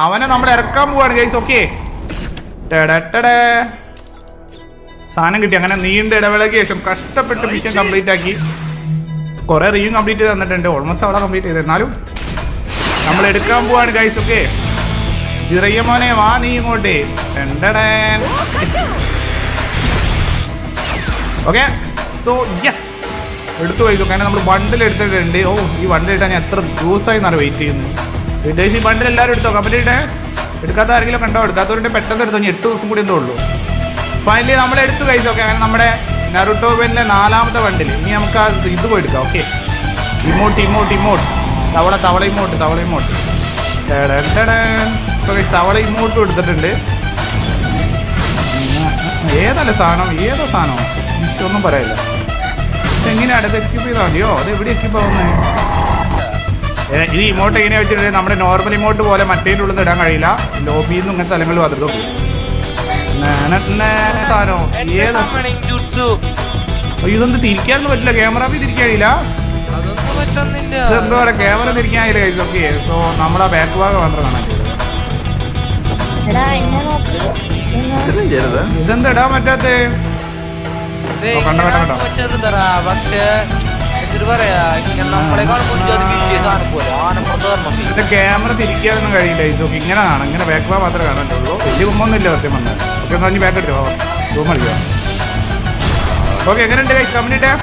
അവനെ നമ്മൾ ഇറക്കാൻ പോവാണ് ഗൈസ്. ഓക്കെ, സാധനം കിട്ടി. അങ്ങനെ നീണ്ട ഇടവേളയ്ക്ക് ശേഷം കഷ്ടപ്പെട്ട് മിഷൻ കംപ്ലീറ്റ് ആക്കി. കുറെ റീയും കംപ്ലീറ്റ് ചെയ്ത് തന്നിട്ടുണ്ട്. ഓൾമോസ്റ്റ് അവിടെ കംപ്ലീറ്റ് ചെയ്ത്. എന്നാലും നമ്മൾ എടുക്കാൻ പോവാണ് ഗൈസ്. ഓക്കെ, ചെറിയ മോനെ വാ നീ ഇങ്ങോട്ടേ. ഓക്കെ, സോ യെസ് എടുത്തു പോയിച്ചു. കാരണം നമ്മൾ ബണ്ടിൽ എടുത്തിട്ടുണ്ട്. ഓ, ഈ ബണ്ടിൽ ഇട്ടാൽ ഞാൻ എത്ര ദിവസമായി എന്നാണ് വെയിറ്റ് ചെയ്യുന്നത്. ഈ ബണ്ടിൽ എല്ലാവരും എടുത്തോ. കംപ്ലീറ്റ് എടുക്കാത്ത ആരെങ്കിലും കണ്ടോ? എടുക്കാത്തവരുടെ പെട്ടെന്ന് എടുത്തോ. 8 ദിവസം കൂടി എന്തോ ഉള്ളൂ. ഫൈനലി നമ്മൾ എടുത്തു കഴിച്ചു. ഓക്കെ, അങ്ങനെ നമ്മുടെ നറുട്ടോ പെന്നിലെ 4ാമത്തെ ബണ്ടിൽ. ഇനി നമുക്ക് ആ ഇത് പോയി എടുക്കാം. ഓക്കെ, ഇമോട്ട് തവള ഇമോട്ട്. തവള ഇമോട്ടും എടുത്തിട്ടുണ്ട്. ഏതല്ല സാധനം, ഏതോ സാധനം ഒന്നും പറയില്ല. എങ്ങനെയാണ് ഇത് എക്യൂപ്പ് ചെയ്താൽ മതിയോ? അത് എവിടെ എക്യൂപ്പ് ആവുന്നത്? ഇത് ഇമോട്ട് എങ്ങനെയാ വെച്ചിട്ട് നമ്മുടെ നോർമൽ ഇമോട്ട് പോലെ മറ്റേതിൻ്റെ ഉള്ളിൽ ഇടാൻ കഴിയില്ല. ലോബിയിൽ നിന്ന് ഇങ്ങനത്തെ സ്ഥലങ്ങളിൽ വന്നിട്ട് സാധനോ ഏതോ. ഇതൊന്നും തിരിക്കാനൊന്നും പറ്റില്ല. ക്യാമറ തിരിക്കാൻ കഴിയില്ല. ഇതെന്തോ പറയാ, ക്യാമറ തിരിക്കാൻ കഴിയില്ല കഴിച്ചു. ഓക്കെ, സോ നമ്മളാ ബാക്ക് ഭാഗം മാത്രം കാണാൻ ചെയ്തത്. ഇതെന്താ ഇടാൻ പറ്റാത്ത? ക്യാമറ തിരിക്കാനൊന്നും കഴിയില്ല. ഇതൊക്കെ ഇങ്ങനെ കാണാം. ഇങ്ങനെ ബാക്ക് ഭാഗം മാത്രമേ കാണാനുള്ളൂ. വലിയ കുമ്പൊന്നും ഇല്ല സത്യം പറഞ്ഞാൽ. ഓക്കെ, എന്നാ ബാക്ക് എടുത്തോ. റൂം കളിക്കാം. ഓക്കെ, എങ്ങനെയുണ്ട് ഗൈസ്? കംപ്ലീറ്റ്